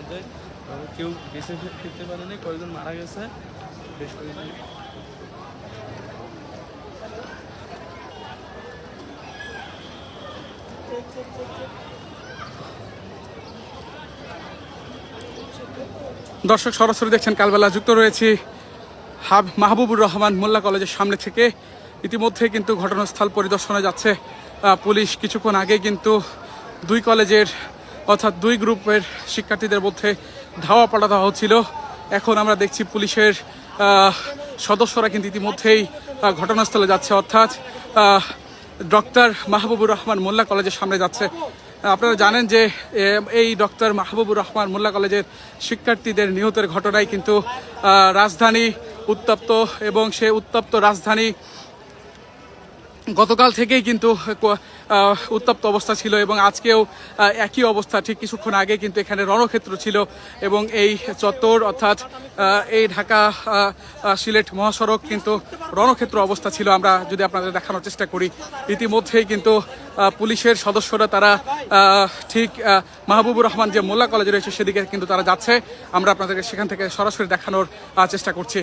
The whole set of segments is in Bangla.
মধ্যে কেউ বেঁচে ফিরতে পারেনি, কয়েকজন মারা গেছে, বেশ কয়েকজন। দর্শক সরাসরি দেখছেন কালবেলা, যুক্ত রয়েছি মাহবুবুর রহমান মোল্লা কলেজের সামনে থেকে। ইতিমধ্যে কিন্তু ঘটনাস্থল পরিদর্শনে যাচ্ছে পুলিশ। কিছুক্ষণ আগে কিন্তু দুই কলেজের অর্থাৎ দুই গ্রুপের শিক্ষার্থীদের মধ্যে ধাওয়া পাল্টা হচ্ছিল। এখন আমরা দেখছি পুলিশের সদস্যরা কিন্তু ইতিমধ্যেই ঘটনাস্থলে যাচ্ছে, অর্থাৎ ডক্টর মাহবুবুর রহমান মোল্লা কলেজের সামনে যাচ্ছে। আপনারা জানেন যে এই ডক্টর মাহবুবুর রহমান মোল্লা কলেজের শিক্ষার্থীদের নিহতের ঘটনায় কিন্তু রাজধানী উত্তপ্ত, এবং সে উত্তপ্ত রাজধানী গতকাল থেকেই কিন্তু উত্তপ্ত অবস্থা ছিল, এবং আজকেও একই অবস্থা। ঠিক কিছুক্ষণ আগে কিন্তু এখানে রণক্ষেত্র ছিল, এবং এই চত্বর অর্থাৎ এই ঢাকা সিলেট মহাসড়ক কিন্তু রণক্ষেত্র অবস্থা ছিল। আমরা যদি আপনাদের দেখানোর চেষ্টা করি, ইতিমধ্যেই কিন্তু পুলিশের সদস্যরা তারা ঠিক মাহবুবুর রহমান যে মোল্লা কলেজে রয়েছে সেদিকে কিন্তু তারা যাচ্ছে। আমরা আপনাদেরকে সেখান থেকে সরাসরি দেখানোর চেষ্টা করছি।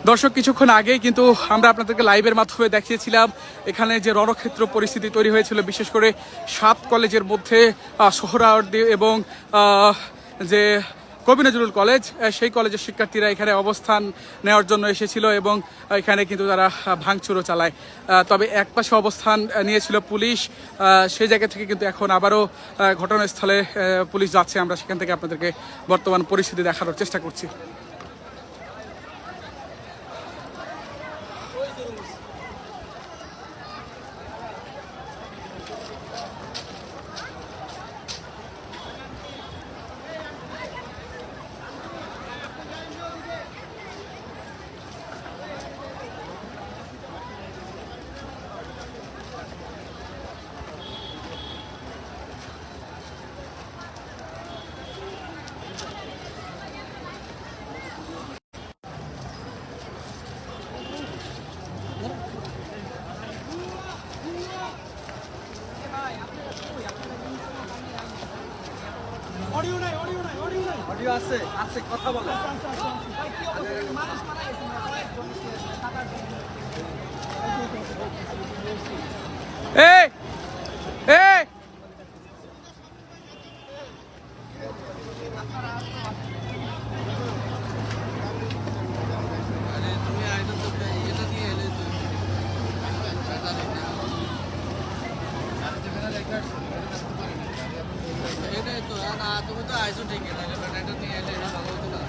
দর্শক, কিছুক্ষণ আগেই কিন্তু আমরা আপনাদেরকে লাইভের মাধ্যমে দেখিয়েছিলাম এখানে যে রণক্ষেত্র পরিস্থিতি তৈরি হয়েছিল, বিশেষ করে 7 কলেজের মধ্যে সোহরাওয়ার্দী এবং যে কবি নজরুল কলেজ, সেই কলেজের শিক্ষার্থীরা এখানে অবস্থান নেওয়ার জন্য এসেছিল, এবং এখানে কিন্তু তারা ভাঙচুরও চালায়। তবে একপাশে অবস্থান নিয়েছিল পুলিশ, সেই জায়গা থেকে কিন্তু এখন আবারও ঘটনাস্থলে পুলিশ যাচ্ছে। আমরা সেখান থেকে আপনাদেরকে বর্তমান পরিস্থিতি দেখানোর চেষ্টা করছি। অডিও আছে, কথা বলে। এই এই তুমি তো আইসো ঠিক আছে, নিয়ে এলে ভালো হতো না।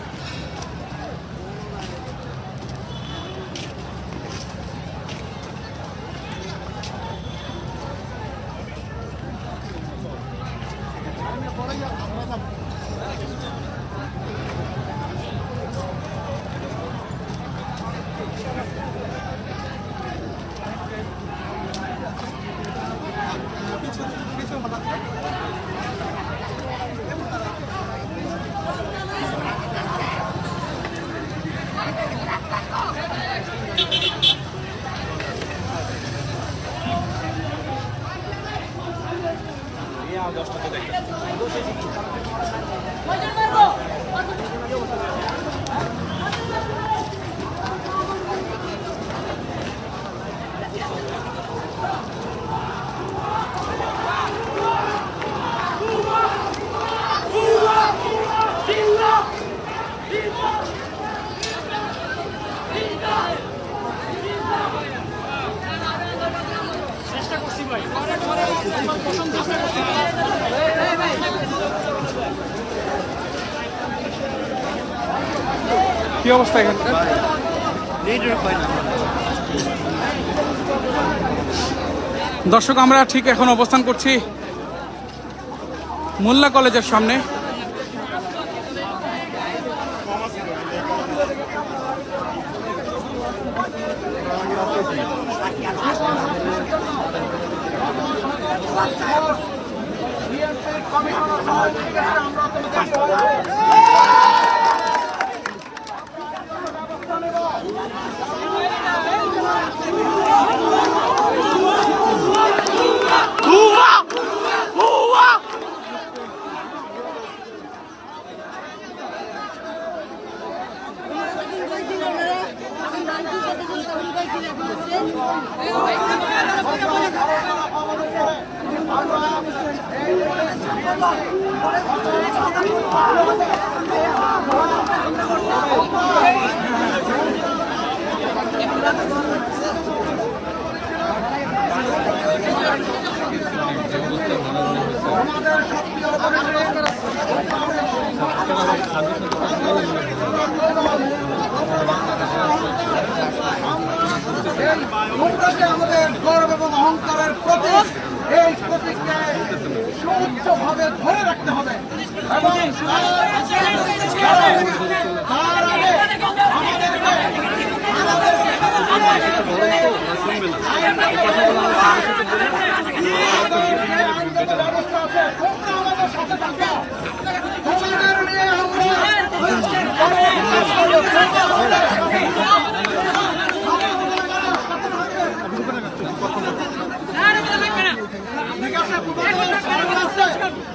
কি অবস্থা এখানকার? দর্শক, আমরা ঠিক এখন অবস্থান করছি মোল্লা কলেজের সামনে। আমাদের গর্ব এবং অহংকারের প্রতীক, এই প্রতীককে সুউচ্চভাবে ধরে রাখতে হবে এবং ব্যবস্থা আছে, তোমরা আমাদের সাথে থাকো, তোমাদের নিয়ে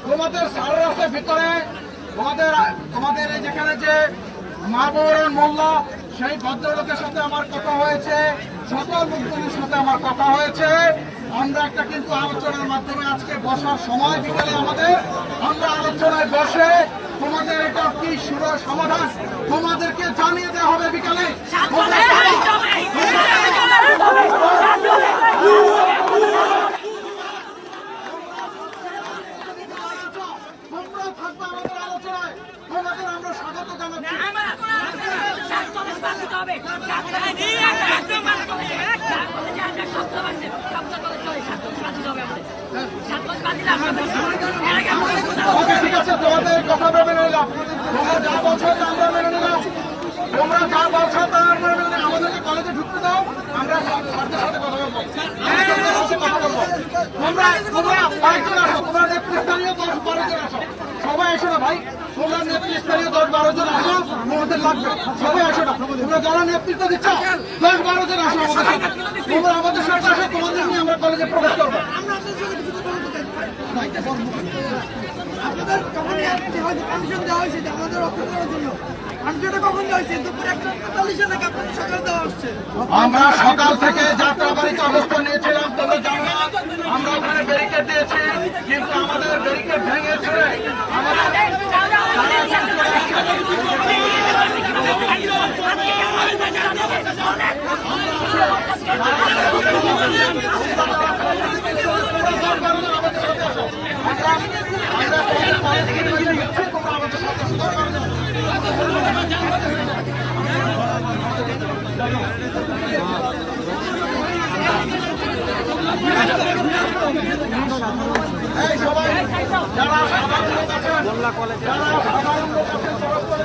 তোমাদের সারের আছে ভিতরে, তোমাদের যেখানে যে মাহবুবুর মোল্লা সেই ভদ্রলোকের সাথে আমার কথা হয়েছে, সকল মুসলিমের সাথে আমার কথা হয়েছে। আমরা একটা কিন্তু আলোচনার মাধ্যমে আজকে বসার সময় বিকালে আমাদের, আমরা আলোচনায় বসে তোমাদের এটা কি সমাধান তোমাদেরকে জানিয়ে দেওয়া হবে বিকালে। তোমরা থাকবে আমাদের আলোচনায়, তোমাদের আমরা স্বাগত জানাচ্ছি। ঠিক আছে, তোমাদের কথা মেনে নিলাম, তোমরা যা বলছো তা আমরা মেনে নিলাম, তোমরা যা বলছো তা আমরা মেনে নিলাম। আমাদেরকে কলেজে ঢুকতে দাও, আমরা স্যারদের সাথে কথা বলবো। তোমরা কয়েকজন আসো, তোমরা নেতৃস্থানীয় 10-12 জন আসো, সবাই এসো না ভাই, তোমরা নেতৃস্থানীয় 10-12 জন আসো, তোমাদের লাগবে, সবাই আসো না, তোমরা যারা নেতৃত্ব দিচ্ছ 10-12 জন আসো আমাদের সাথে, তোমরা আমাদের সাথে আসো, তোমাদের নিয়ে আমরা কলেজে প্রবেশ করবো। আপনাদের কখন পারমিশন দেওয়া হয়েছে আমাদের রক্ষা করার জন্য? পারমিশনটা কখন দেওয়া হয়েছে? দুপুর 1:45 নাকি আপনাদের সকাল দেওয়া হচ্ছে? আমরা সকাল থেকে যাত্রাবাড়িতে অবস্থান নিয়েছিলাম, তোমরা জানো না, আমরা ওখানে ব্যারিকেড দিয়েছি, কিন্তু আমাদের ব্যারিকেড ভেঙেছে। এই সবাই যারা সাধারণ লোক আছেন, যারা সাধারণ লোক আছেন, সড়ক করে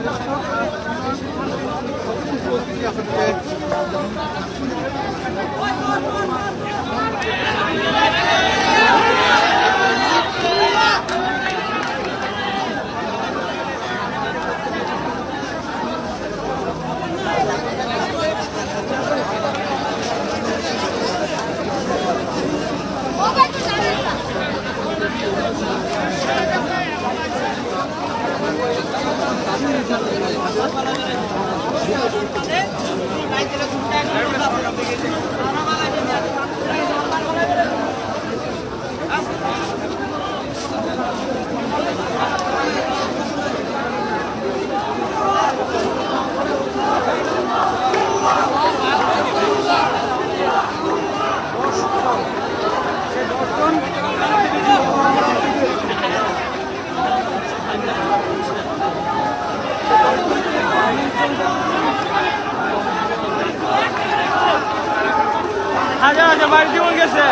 হাজার হাজার বাড়ি জীবন গেছে।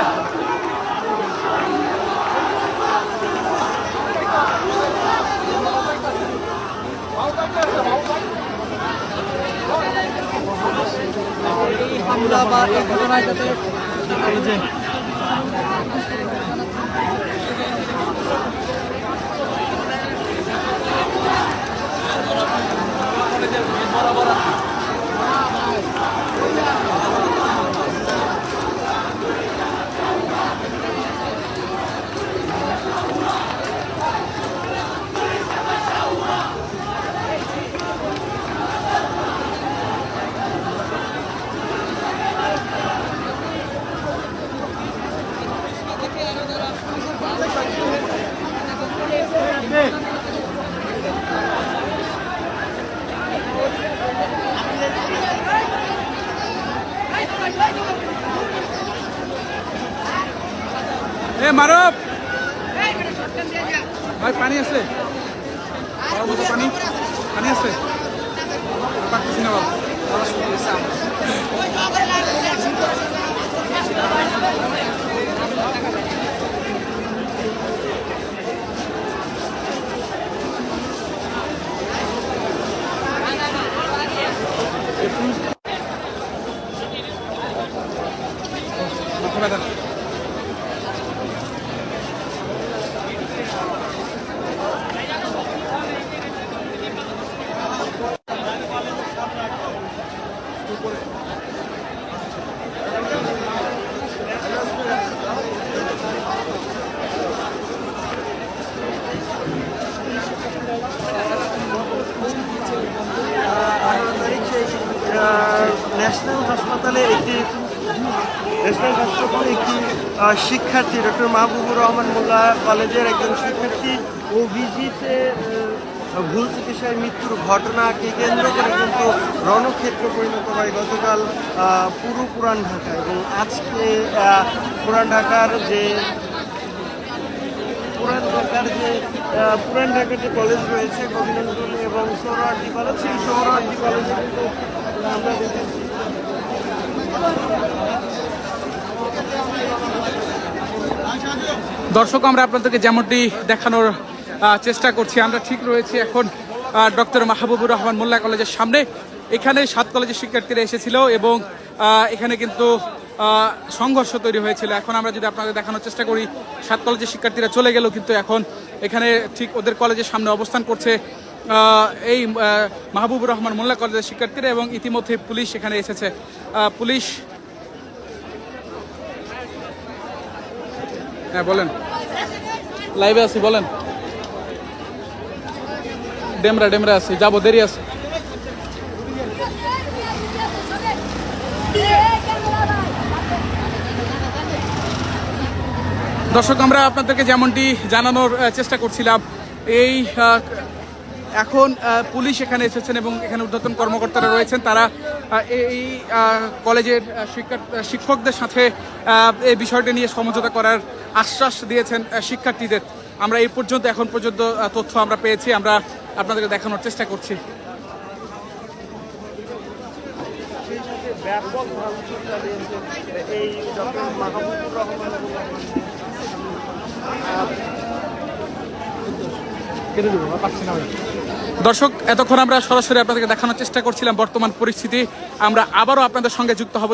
হামলা বা এই ঘটনায় যাতে এ মারব ভাই পানি আছে পানি পানি আছে পারতেছি না বাবা ন্যাশনাল হাসপাতালে একটি শিক্ষার্থী ডক্টর মাহবুবুর রহমান মোল্লা কলেজের একজন শিক্ষার্থী অভিজিতে ভুল চিকিৎসায় মৃত্যুর ঘটনাকে কেন্দ্র করে কিন্তু রণক্ষেত্র পরিণত হয় গতকাল পুরো পুরান ঢাকা এবং আজকে পুরান ঢাকার যে কলেজ রয়েছে কবিনন্দন এবং সোহরাওয়ার্দী কলেজ সেই সোহরাওয়ার্দী কলেজে কিন্তু আমরা দেখেছি দর্শক আমরা আপনাদেরকে যেমনটি দেখানোর চেষ্টা করছি আমরা ঠিক রয়েছি এখন ডক্টর মাহবুবুর রহমান মোল্লা কলেজের সামনে এখানে 7 কলেজের শিক্ষার্থীরা এসেছিল এবং এখানে কিন্তু সংঘর্ষ তৈরি হয়েছিল এখন আমরা যদি আপনাদের দেখানোর চেষ্টা করি 7 কলেজের শিক্ষার্থীরা চলে গেল কিন্তু এখন এখানে ঠিক ওদের কলেজের সামনে অবস্থান করছে এই মাহবুবুর রহমান মোল্লা কলেজের শিক্ষার্থীরা এবং ইতিমধ্যে পুলিশ এখানে এসেছে পুলিশ হ্যাঁ বলেন লাইভে আছি বলেন ডেমরা আছি যাবো দেরি আছে দর্শক আমরা আপনাদেরকে যেমনটি জানানোর চেষ্টা করছিলাম এই এখন পুলিশ এখানে এসেছেন এবং এখানে ঊর্ধ্বতন কর্মকর্তারা রয়েছেন তারা এই কলেজের শিক্ষকদের সাথে এই বিষয়টি নিয়ে সমঝোতা করার আশ্বাস দিয়েছেন শিক্ষার্থীদের আমরা এই পর্যন্ত এখন পর্যন্ত তথ্য আমরা পেয়েছি আমরা আপনাদেরকে দেখানোর চেষ্টা করছি ব্যাপক ভাঙচুর চালিয়েছে এই ডক্টর মাহবুবুর রহমান দর্শক এতক্ষণ আমরা সরাসরি আপনাদেরকে দেখানোর চেষ্টা করছিলাম বর্তমান পরিস্থিতি আমরা আবারও আপনাদের সঙ্গে যুক্ত হব